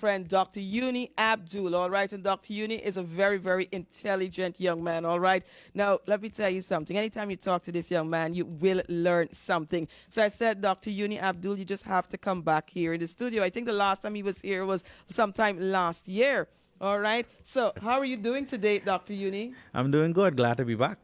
friend, Dr. Abdul, all right? And Dr. is a very, very intelligent young man, all right? Now, let me tell you something. Anytime you talk to this young man, you will learn something. So I said, Dr. Abdul, you just have to come back here in the studio. I think the last time he was here was sometime last year. All right. So, how are you doing today, Dr. I'm doing good. Glad to be back.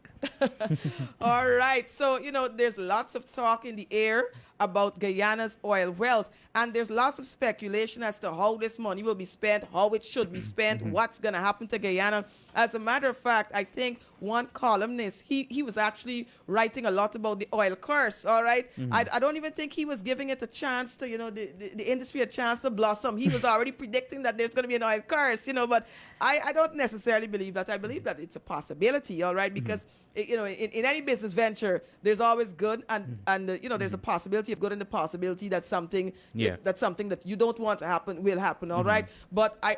All right. So, there's lots of talk in the air about Guyana's oil wealth, and there's lots of speculation as to how this money will be spent, how it should be spent, what's going to happen to Guyana. As a matter of fact, I think one columnist, he was actually writing a lot about the oil curse, all right? I don't even think he was giving it a chance to, the industry a chance to blossom. He was already predicting that there's going to be an oil curse, but I don't necessarily believe that. I believe that it's a possibility, all right? Because, in any business venture, there's always good and there's a possibility of good and the possibility that something that you don't want to happen will happen, all right? But I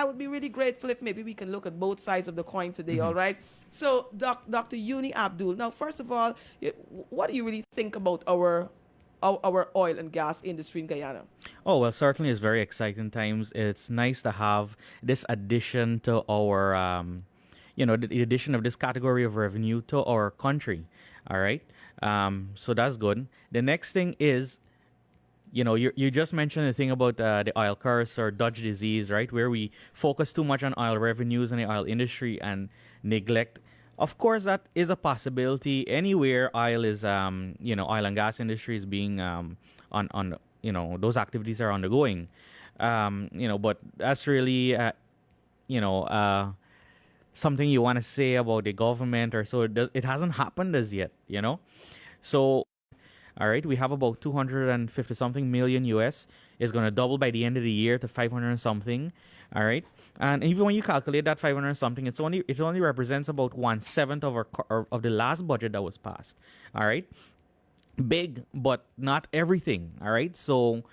would be really grateful if maybe we can look at both sides of the coin today, all right? So, Dr. Abdul, now, first of all, what do you really think about our oil and gas industry in Guyana? Oh, well, certainly it's very exciting times. It's nice to have this addition to our, the addition of this category of revenue to our country. All right. So that's good. The next thing is, you just mentioned the thing about the oil curse or Dutch disease, right? Where we focus too much on oil revenues and the oil industry and neglect. Of course, that is a possibility anywhere oil is, oil and gas industry is being those activities are undergoing. But that's really, something you want to say about the government or so. It hasn't happened as yet, So, all right, we have about 250 something million US. It's going to double by the end of the year to 500 something. All right, and even when you calculate that 500 something, it only represents about 1/7 of the last budget that was passed. All right, big, but not everything. All right, so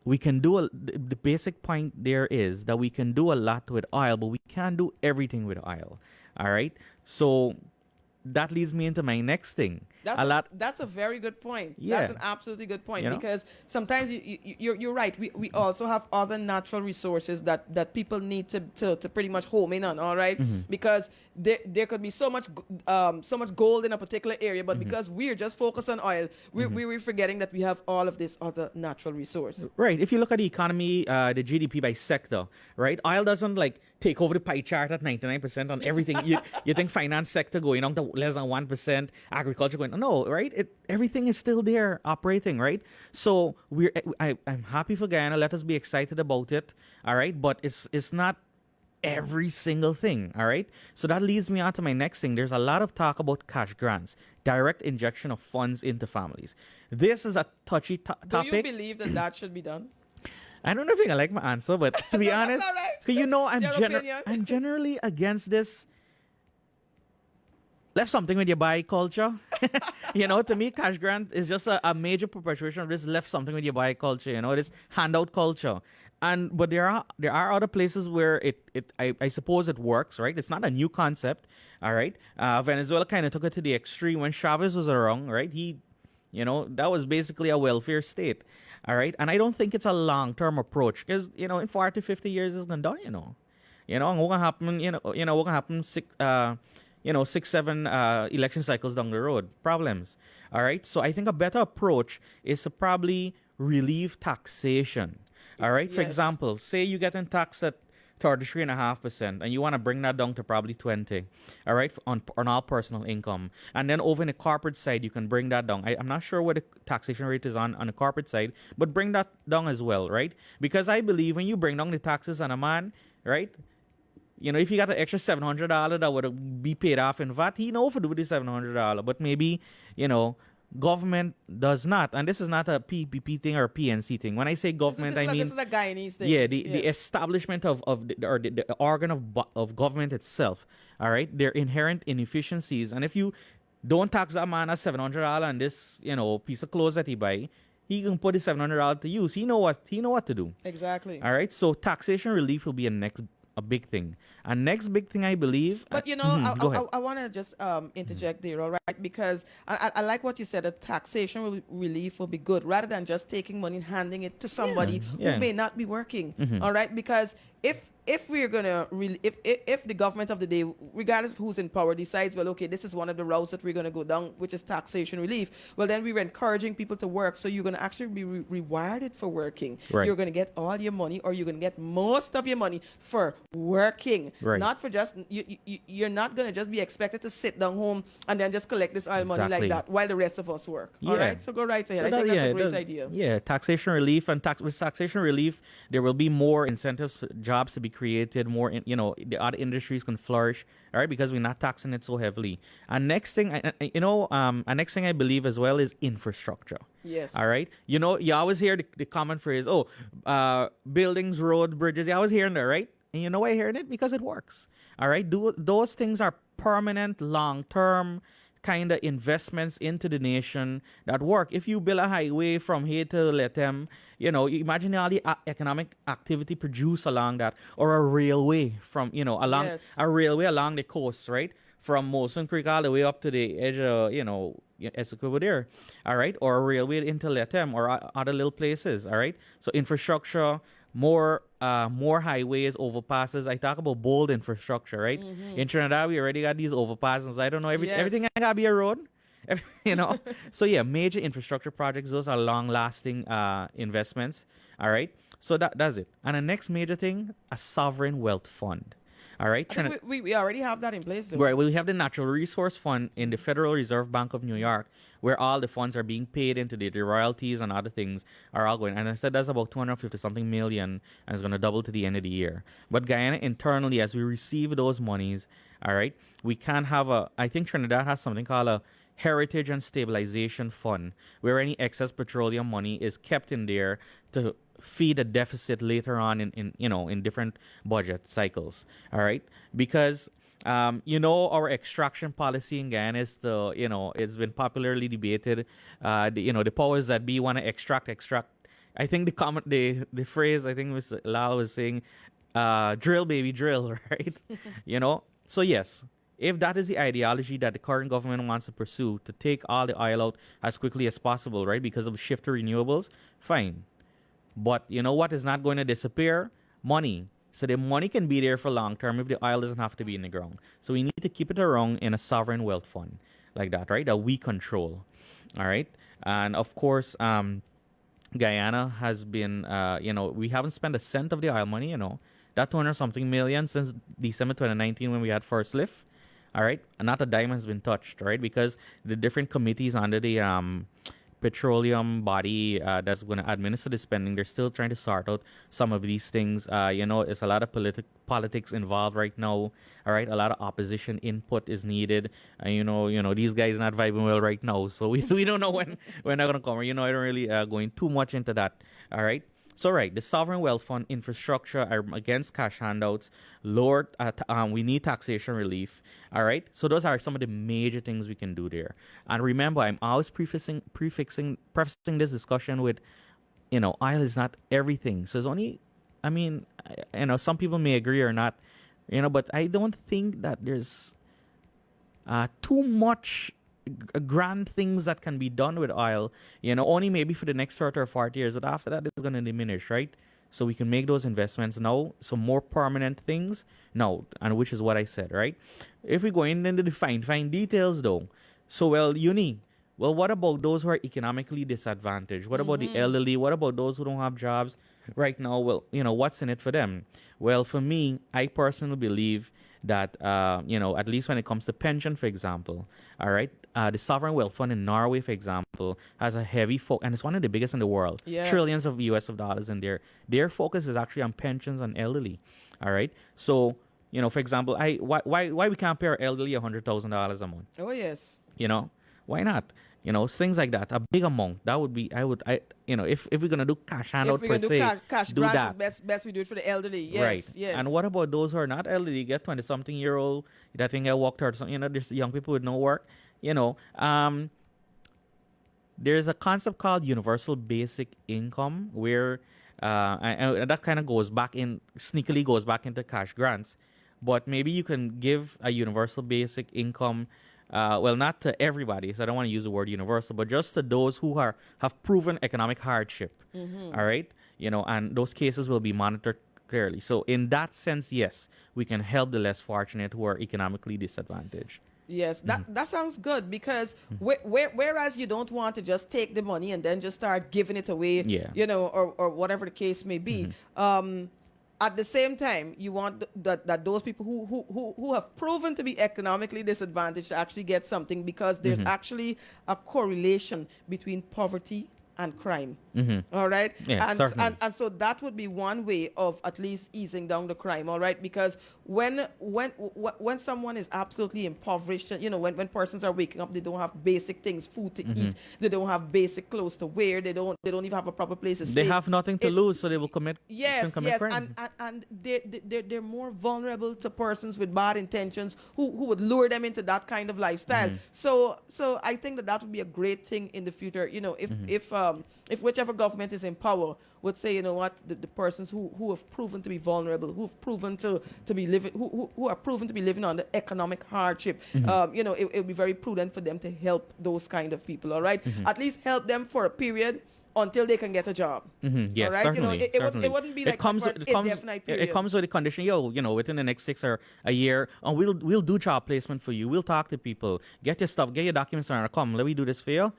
we can do the basic point there is that we can do a lot with oil, but we can't do everything with oil. All right, so that leads me into my next thing. That's a very good point. Yeah. That's an absolutely good point, because sometimes you're right. We also have other natural resources that people need to pretty much home in on, all right? Because there could be so much gold in a particular area, but because we're just focused on oil, we're forgetting that we have all of this other natural resource. Right. If you look at the economy, the GDP by sector, right? Oil doesn't take over the pie chart at 99% on everything. you think finance sector going down to less than 1%, agriculture going no, right? Everything is still there operating, right? So I'm happy for Guyana. Let us be excited about it, all right? But it's not every single thing, all right? So that leads me on to my next thing. There's a lot of talk about cash grants, direct injection of funds into families. This is a touchy topic. Do you believe that should be done? I don't know if you like my answer, but to be honest, right. I'm generally against this left something with your buy culture. To me, cash grant is just a major perpetuation of this left something with your buy culture, this handout culture. But there are other places where I suppose it works, right? It's not a new concept, all right? Venezuela kind of took it to the extreme when Chavez was around, right? That was basically a welfare state, all right? And I don't think it's a long-term approach because, in 40, 50 years it's going to die, and what can happen, what can happen 6, 7 election cycles down the road, problems, all right? So I think a better approach is to probably relieve taxation, all right? Yes. For example, say you get in taxed at 33.5%, and you want to bring that down to probably 20, all right, on all personal income. And then over in the corporate side, you can bring that down. I'm not sure what the taxation rate is on the corporate side, but bring that down as well, right? Because I believe when you bring down the taxes on a man, right, if you got an extra $700 that would be paid off in VAT, he knows to do with the $700, but maybe, government does not. And this is not a PPP thing or a PNC thing. When I say government, I mean... This is a Guyanese thing. Yeah, the establishment of the organ of government itself, all right? Their inherent inefficiencies. And if you don't tax that man at $700 on this, piece of clothes that he buy, he can put the $700 to use. He know what to do. Exactly. All right? So taxation relief will be a next a big thing. And next big thing, I believe. But you know, Go ahead. I want to just interject there, all right? Because I like what you said. A taxation relief will be good rather than just taking money and handing it to somebody who Yeah. may not be working, all right? Because if we're gonna if the government of the day, regardless of who's in power, decides, well, okay, this is one of the routes that we're gonna go down, which is taxation relief. Well, then we're encouraging people to work, so you're gonna actually be rewarded for working. Right. You're gonna get all your money, or you're gonna get most of your money for working, Right. not for just you're not gonna just be expected to sit down home and then just collect this oil money like Exactly. that while the rest of us work. All Yeah. right, so go right ahead. So I think that's a it great does- idea. Yeah, taxation relief and with taxation relief, there will be more incentives, for jobs to be created, more, the other industries can flourish, all right, because we're not taxing it so heavily. And next thing, next thing I believe as well is infrastructure. Yes. All right. You always hear the common phrase, buildings, road, bridges. You always hearing that, right? And you know why you're hearing it? Because it works. All right. Those things are permanent, long-term kind of investments into the nation that work. If you build a highway from here to Letem, you imagine all the economic activity produced along that, or a railway from, along Yes. a railway along the coast, right? From Molson Creek all the way up to the edge of, Essequibo there, all right? Or a railway into Letem or other little places, all right? So infrastructure, more highways, overpasses. I talk about bold infrastructure, right? In Trinidad, we already got these overpasses. I don't know, Yes. everything I gotta be a road. So yeah, major infrastructure projects, those are long-lasting investments, all right? So that does it. And the next major thing, a sovereign wealth fund. All right, I think we already have that in place, though. right. We have the Natural Resource Fund in the Federal Reserve Bank of New York, where all the funds are being paid into the royalties and other things are all going. And I said that's about 250 something million, and it's going to double to the end of the year. But Guyana internally, as we receive those monies, all right, we can have I think Trinidad has something called a Heritage and Stabilization Fund, where any excess petroleum money is kept in there to feed a deficit later on in different budget cycles. All right, because our extraction policy in Guyana is it's been popularly debated. The powers that be want to extract. I think the phrase, I think Mr. Lal was saying, drill baby drill, right? So yes. If that is the ideology that the current government wants to pursue, to take all the oil out as quickly as possible, right, because of the shift to renewables, fine. But you know what is not going to disappear? Money. So the money can be there for long term if the oil doesn't have to be in the ground. So we need to keep it around in a sovereign wealth fund like that, right? That we control. All right. And of course, Guyana has been, we haven't spent a cent of the oil money, that 200 something million since December 2019 when we had first lift. All right, not a dime has been touched, right? Because the different committees under the petroleum body that's going to administer the spending, they're still trying to sort out some of these things. It's a lot of politics involved right now. All right, a lot of opposition input is needed. These guys not vibing well right now, so we don't know when they're going to come. I don't really going too much into that. All right. So, right, the Sovereign Wealth Fund, infrastructure, are against cash handouts, we need taxation relief, all right? So those are some of the major things we can do there. And remember, I'm always prefacing this discussion with, oil is not everything. So it's only, some people may agree or not, but I don't think that there's too much grand things that can be done with oil, only maybe for the next 30 or 40 years, but after that it's going to diminish, right? So we can make those investments now, some more permanent things now, and which is what I said, right? If we go into the fine details though, so Younni, what about those who are economically disadvantaged? What about the elderly? What about those who don't have jobs right now? What's in it for them? Well, for me, I personally believe that, at least when it comes to pension, for example, all right, the Sovereign Wealth Fund in Norway, for example, has a heavy focus, and it's one of the biggest in the world, Yes. trillions of US of dollars in there. Their focus is actually on pensions and elderly, all right? So, for example, why we can't pay our elderly $100,000 a month? Oh, yes. Why not? Things like that, a big amount. That would be, if we're gonna do cash handout If we're per going to se, do cash do grants, that. it's best we do it for the elderly. Yes, Right. yes. And what about those who are not elderly? Get 20-something-year-old that think I walked out. There's young people with no work. There's a concept called universal basic income where And that kind of sneakily goes back into cash grants. But maybe you can give a universal basic income, well, not to everybody, so I don't want to use the word universal, but just to those who have proven economic hardship. All right, and those cases will be monitored clearly. So in that sense, yes, we can help the less fortunate who are economically disadvantaged. Yes, that sounds good because whereas you don't want to just take the money and then just start giving it away, Yeah. Or whatever the case may be. At the same time, you want that those people who have proven to be economically disadvantaged to actually get something because there's actually a correlation between poverty and crime. All right. Yeah, and, certainly. and so that would be one way of at least easing down the crime. All right, because when someone is absolutely impoverished, when persons are waking up, they don't have basic things, food to eat, they don't have basic clothes to wear, they don't even have a proper place to stay. They have nothing to lose, so they will commit. Yes, commit yes, crime. and they're more vulnerable to persons with bad intentions who would lure them into that kind of lifestyle. So I think that would be a great thing in the future. If whichever government is in power would say, the persons who have proven to be vulnerable, who've proven to be living, who are proven to be living under economic hardship, it would be very prudent for them to help those kind of people. All right, at least help them for a period until they can get a job. Yes, all right? certainly. It wouldn't be like for an indefinite period. It comes with the condition, within the next 6 or a year, and we'll do job placement for you. We'll talk to people, get your stuff, get your documents, and come, let me do this for you,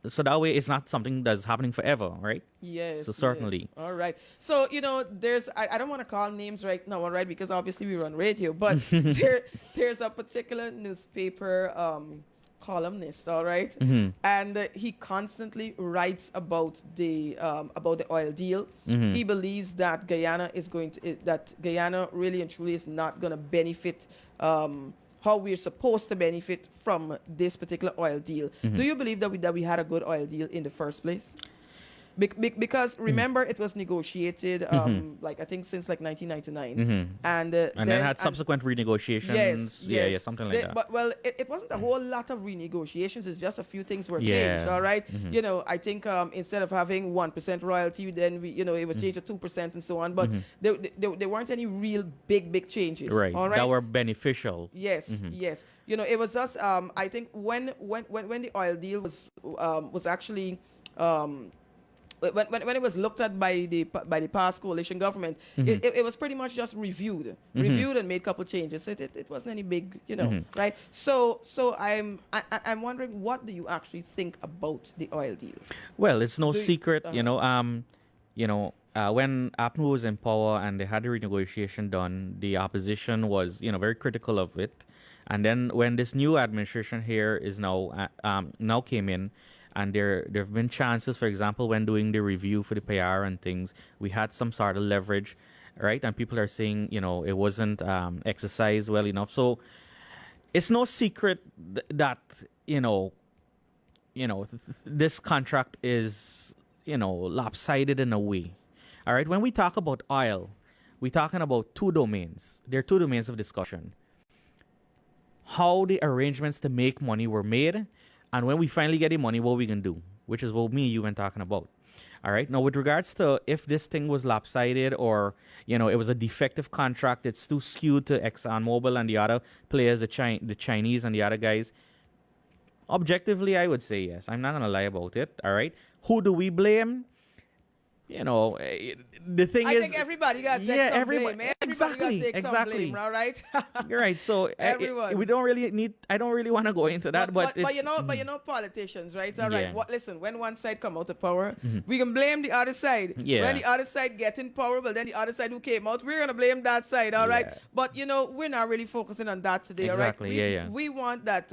so that way it's not something that's happening forever, right? Yes. So certainly. Yes. All right. So, there's, I don't want to call names right now, all right, because obviously we run radio, but there's a particular newspaper columnist, all right? And he constantly writes about the oil deal. He believes that Guyana really and truly is not going to benefit how we're supposed to benefit from this particular oil deal. Do you believe that we had a good oil deal in the first place? Because remember, it was negotiated, I think since 1999, and then had subsequent renegotiations. Yes, something like that. But it wasn't a whole lot of renegotiations. It's just a few things were Yeah. changed. All right, I think instead of having 1% royalty, then it was changed to 2% and so on. But there weren't any real big changes. Right. All right. That were beneficial. Yes, yes. It was just I think when the oil deal was actually when it was looked at by the past coalition government, it was pretty much just reviewed and made a couple changes. It wasn't any big, right? So I'm wondering, what do you actually think about the oil deal? Well, it's no secret, when APNU was in power and they had the renegotiation done, the opposition was, very critical of it. And then when this new administration here is now came in, and there have been chances, for example, when doing the review for the PR and things, we had some sort of leverage, right? And people are saying, it wasn't exercised well enough. So it's no secret that, this contract is, lopsided in a way. All right. When we talk about oil, we're talking about two domains. There are two domains of discussion. How the arrangements to make money were made, and when we finally get the money, what we can do, which is what me and you were talking about. All right. Now, with regards to if this thing was lopsided or, it was a defective contract, it's too skewed to ExxonMobil and the other players, the Chinese and the other guys. Objectively, I would say yes. I'm not going to lie about it. All right. Who do we blame? The thing is, I think everybody got to take some blame. Everybody got to take some blame, all right? You're right. So everyone. We don't really need. I don't really want to go into that, but politicians, right? All right. Yeah. Listen, when one side come out of power, we can blame the other side. Yeah. When the other side get in power, well, then the other side who came out, we're gonna blame that side, all right? Yeah. But we're not really focusing on that today, Exactly. all right? We want that.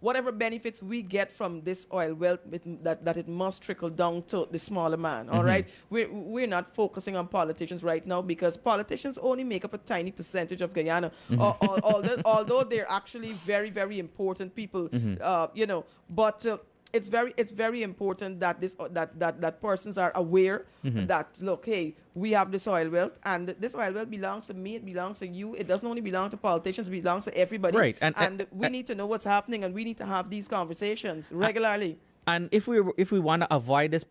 Whatever benefits we get from this oil wealth, that it must trickle down to the smaller man. All right, we're not focusing on politicians right now because politicians only make up a tiny percentage of Guyana. Although they're actually very, very important people, but. It's very important that that persons are aware that, look, hey, we have this oil wealth, and this oil wealth belongs to me, it belongs to you. It doesn't only belong to politicians, it belongs to everybody. Right. And we need to know what's happening, and we need to have these conversations regularly. And if we want to avoid this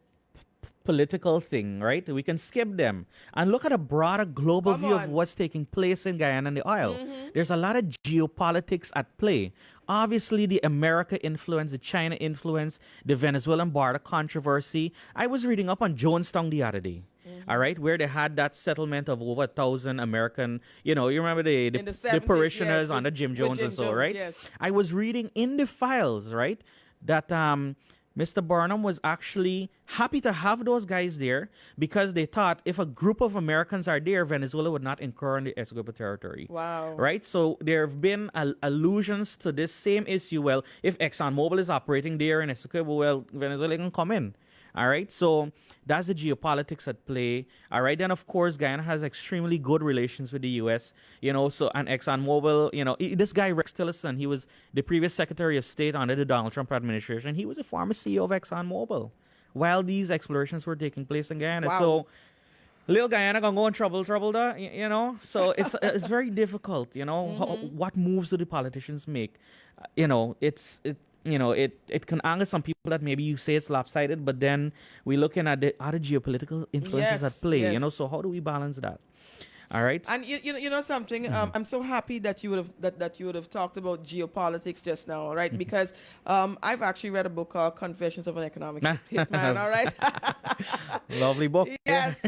political thing, right? We can skip them and look at a broader global Come view of on. what's taking place in Guyana and the oil. There's a lot of geopolitics at play. Obviously, the America influence, the China influence, the Venezuelan border controversy. I was reading up on Jonestown the other day. All right, where they had that settlement of over 1,000 American, you remember In the 70s, parishioners yes, under with- Jim with Jones Jim and so, Jones, right? yes. I was reading in the files, right, that Mr. Burnham was actually happy to have those guys there because they thought if a group of Americans are there, Venezuela would not incur on the Essequibo territory. Wow. Right? So there have been allusions to this same issue. Well, if ExxonMobil is operating there in Essequibo, well, Venezuela can come in. All right, so that's the geopolitics at play. All right, then of course Guyana has extremely good relations with the U.S. So and ExxonMobil, this guy Rex Tillerson, he was the previous Secretary of State under the Donald Trump administration. He was a former CEO of ExxonMobil while these explorations were taking place in Guyana. Wow. So little Guyana gonna go in trouble, So it's very difficult. What moves do the politicians make? It can anger some people that maybe you say it's lopsided, but then we're looking at the other geopolitical influences at Yes, play, yes. so how do we balance that? All right. And you know something, I'm so happy that you would have that you would have talked about geopolitics just now, all right? Because I've actually read a book called Confessions of an Economic Hitman, all right? Lovely book. Yes,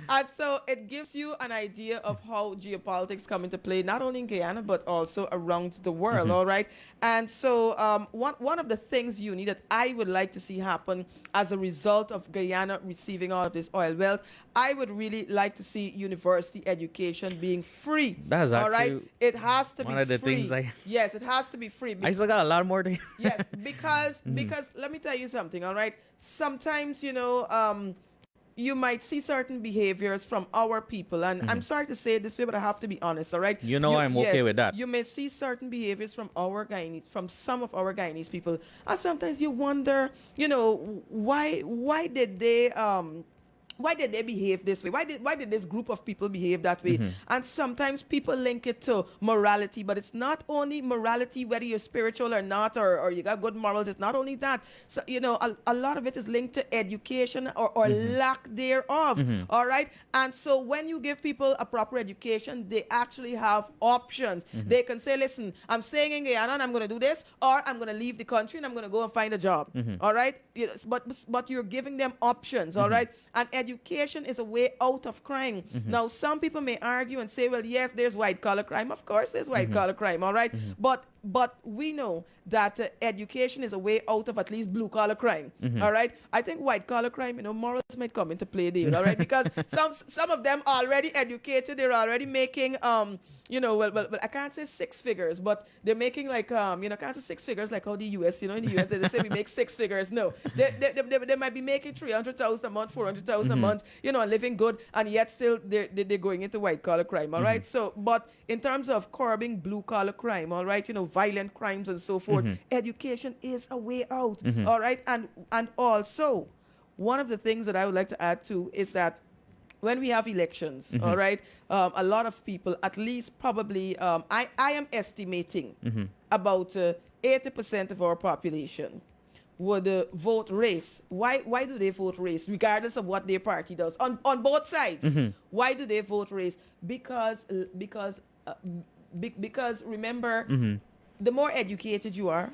and so it gives you an idea of how geopolitics come into play, not only in Guyana, but also around the world, all right? And so one of the things, Younni, that I would like to see happen as a result of Guyana receiving all of this oil wealth, I would really like to see university education being free. That's all right? actually It has to one be of the free. things Yes, it has to be free. I still got a lot more to Yes, because let me tell you something, all right? Sometimes, you might see certain behaviors from our people, and I'm sorry to say it this way, but I have to be honest, all right? I'm okay with that. You may see certain behaviors from from some of our Guyanese people, and sometimes you wonder, why did they behave this way? Why did this group of people behave that way? And sometimes people link it to morality, but it's not only morality, whether you're spiritual or not, or you got good morals. It's not only that. So, a lot of it is linked to education or lack thereof. All right. And so when you give people a proper education, they actually have options. They can say, listen, I'm staying in Guyana and I'm going to do this, or I'm going to leave the country and I'm going to go and find a job. All right. But you're giving them options. All right. And education is a way out of crime. Now, some people may argue and say, well, yes, there's white-collar crime. Of course, there's white-collar crime, all right? But we know that education is a way out of at least blue-collar crime, all right? I think white-collar crime, morals might come into play there, all right? Because some of them are already educated. They're already making, well, I can't say six figures, but they're making like, I can't say six figures like how the U.S., in the U.S. they say we make six figures. No, they might be making 300,000 a month, 400,000 a month, living good, and yet still they're going into white-collar crime, all right? So, but in terms of curbing blue-collar crime, all right, violent crimes and so forth, education is a way out, all right? And also, one of the things that I would like to add to is that when we have elections, all right, a lot of people, at least probably, I am estimating about 80% of our population would vote race. Why do they vote race, regardless of what their party does? On both sides, why do they vote race? Because remember, the more educated you are,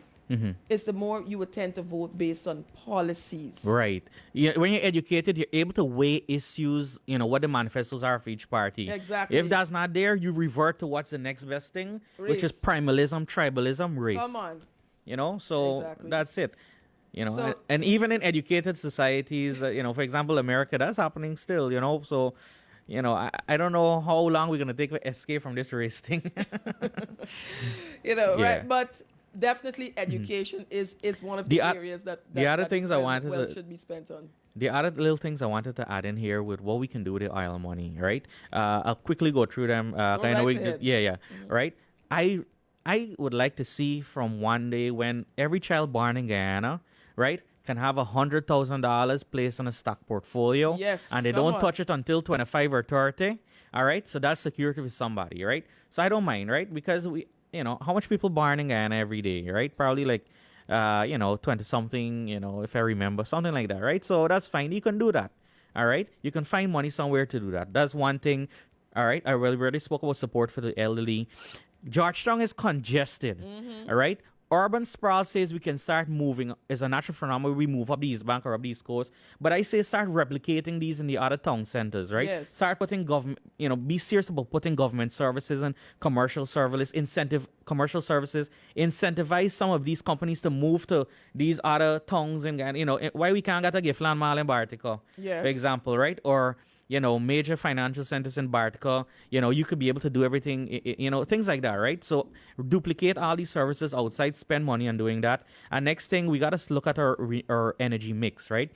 is the more you would tend to vote based on policies. Right. When you're educated, you're able to weigh issues, what the manifestos are for each party. Exactly. If that's not there, you revert to what's the next best thing, which is Race. primalism, tribalism, race. Come on. So Exactly. that's it. So- and even in educated societies, for example, America, that's happening still, So, I don't know how long we're going to take to escape from this race thing. Right? Yeah. But definitely education is one of the areas that the other that things I wanted well to- should be spent on. The other little things I wanted to add in here with what we can do with the oil money, right? I'll quickly go through them. right ahead. Right? I would like to see from one day when every child born in Guyana, right, can have $100,000 placed on a stock portfolio. Yes, And they come don't on. touch it until 25 or 30. All right? So that's security for somebody, right? So I don't mind, right? Because how much people born in Guyana every day, right? Probably like 20 something, if I remember, something like that, right? So that's fine. You can do that. All right. You can find money somewhere to do that. That's one thing. All right. I already spoke about support for the elderly. Georgetown is congested. All right. Urban sprawl says we can start moving. It's a natural phenomenon. We move up the East Bank or up the East Coast. But I say start replicating these in the other town centers, right? Yes. Start putting government, be serious about putting government services and commercial services, incentivize some of these companies to move to these other towns and, why we can't get a Giftland Mall in Bartica, Yes. for example, right? Or major financial centers in Bartica, you could be able to do everything, things like that, right? So duplicate all these services outside, spend money on doing that. And next thing, we got to look at our energy mix, right?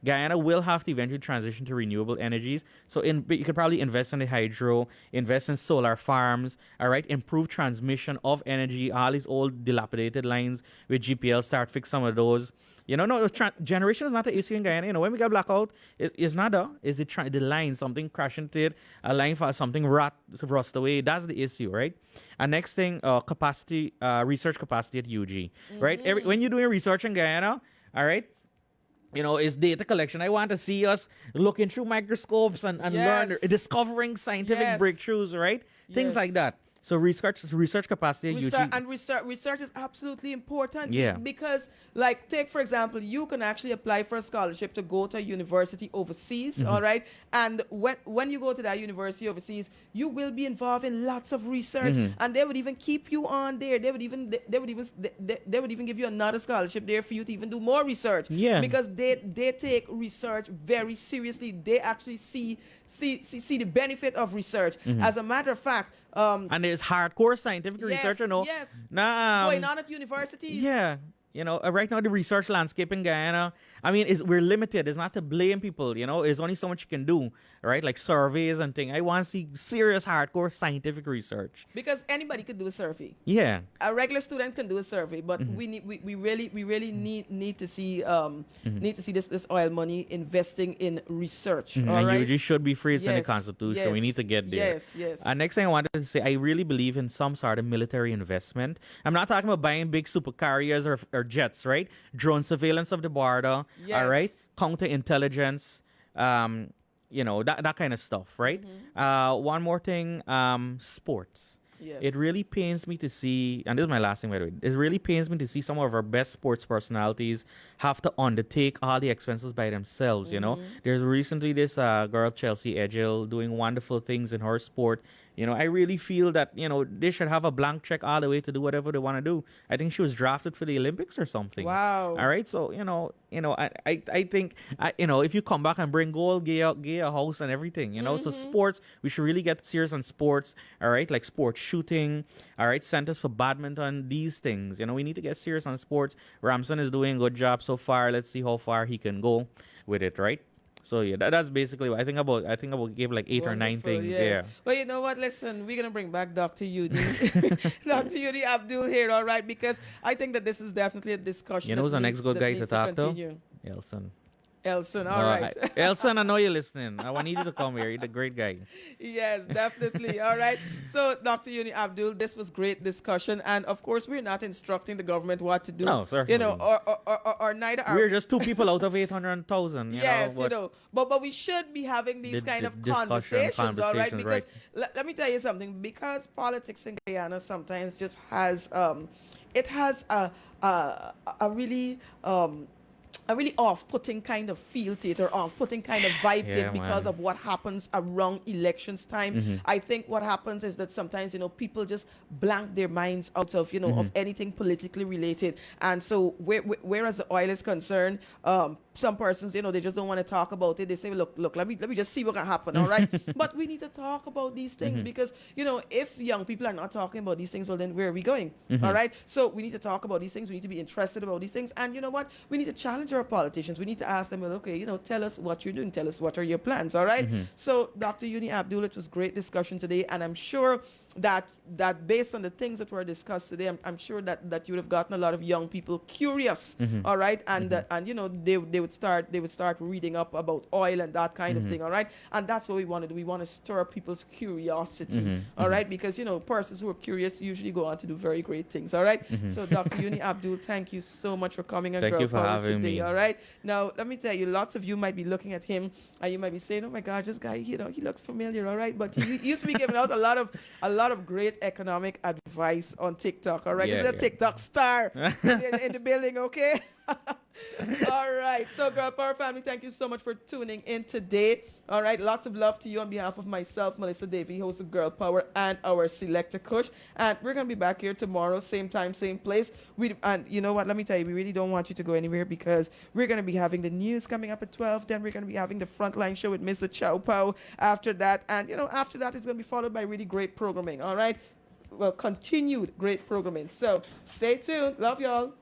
Guyana will have to eventually transition to renewable energies. So you could probably invest in the hydro, invest in solar farms, all right? Improve transmission of energy, all these old dilapidated lines with GPL, start fix some of those. Generation is not the issue in Guyana. When we get blackout, it's not the line, something crash into it, a line for something rust away. That's the issue, right? And next thing, capacity, research capacity at UG, right? When you're doing research in Guyana, all right, it's data collection. I want to see us looking through microscopes and Yes. learn, discovering scientific Yes. breakthroughs, right? Things Yes. like that. So research capacity at UG. Research is absolutely important. Yeah. Because, take for example, you can actually apply for a scholarship to go to a university overseas. All right, and when you go to that university overseas, you will be involved in lots of research, and they would even keep you on there. They would even give you another scholarship there for you to even do more research. Yeah. Because they take research very seriously. They actually see the benefit of research. As a matter of fact. And there's hardcore scientific research, Yes. Nah, Going on at universities. yeah. Right now the research landscape in Guyana, we're limited. It's not to blame people, there's only so much you can do, right? Like surveys and things. I want to see serious, hardcore scientific research. Because anybody could do a survey. Yeah. A regular student can do a survey, but we really need to see this oil money investing in research. All And right? UG should be free. It's in the Yes, Constitution. We need to get there. Yes. Next thing I wanted to say, I really believe in some sort of military investment. I'm not talking about buying big super carriers or jets, right? Drone surveillance of the border, Yes. all right? Counterintelligence, that kind of stuff, right? One more thing, sports. Yes. It really pains me to see, and this is my last thing, by the way. It really pains me to see some of our best sports personalities have to undertake all the expenses by themselves. There's recently this girl, Chelsea Edgel, doing wonderful things in her sport. I really feel that they should have a blank check all the way to do whatever they want to do. I think she was drafted for the Olympics or something. Wow. All right, so I think if you come back and bring gold, get a house and everything. So sports, we should really get serious on sports. All right, like sports shooting. All right, centers for badminton. These things. We need to get serious on sports. Ramson is doing a good job so far. Let's see how far he can go with it. Right. So yeah, that's basically what I think about. I think I will give like 8 or 9 things. Yes. Yeah. Well, you know what? Listen, we're gonna bring back Dr. Younni, Dr. Younni Abdul here, all right? Because I think that this is definitely a discussion. Who's the next good guy to talk to? continue. Elson. Elson, all right. Elson, I know you're listening. I need you to come here. You're a great guy. Yes, definitely. All right. So, Dr. Younni Abdul, this was great discussion, and of course, we're not instructing the government what to do. No, certainly. Or neither are. We're just 2 people out of 800,000. Yes, but we should be having these kind of conversations, all right? Because let me tell you something. Because politics in Guyana sometimes just has it has a really off-putting kind of feel to it, or off-putting kind of vibe to it, because of what happens around elections time. I think what happens is that sometimes, people just blank their minds out of, of anything politically related. And so whereas the oil is concerned, some persons, they just don't want to talk about it. They say, look, let me just see what can happen, all right? But we need to talk about these things because, if young people are not talking about these things, well, then where are we going, all right? So we need to talk about these things. We need to be interested about these things. And you know what? We need to challenge our politicians. We need to ask them, well, okay, tell us what you're doing. Tell us what are your plans, all right? So, Dr. Younni Abdul, it was great discussion today, and I'm sure that based on the things that were discussed today, I'm sure that you would have gotten a lot of young people curious, all right? And and they they would start reading up about oil and that kind of thing. All right, and that's what we want to do. We want to stir people's curiosity. All right, because persons who are curious usually go on to do very great things. All right, so Dr. Younni, Abdul, thank you so much for coming on Thank Girl you for Power having today. me. All right, now let me tell you, lots of you might be looking at him and you might be saying, "Oh my God, this guy, he looks familiar." All right, but he used to be giving out a lot of great economic advice on TikTok. All right, Yeah, he's a yeah. TikTok star in the building. Okay. All right. So, Girl Power family, thank you so much for tuning in today. All right. Lots of love to you on behalf of myself, Melissa Davey, host of Girl Power, and our selector coach. And we're going to be back here tomorrow, same time, same place. And you know what? Let me tell you, we really don't want you to go anywhere because we're going to be having the news coming up at 12. Then we're going to be having the Frontline Show with Mr. Chow Pao after that. And, after that, it's going to be followed by really great programming. All right. Well, continued great programming. So stay tuned. Love y'all.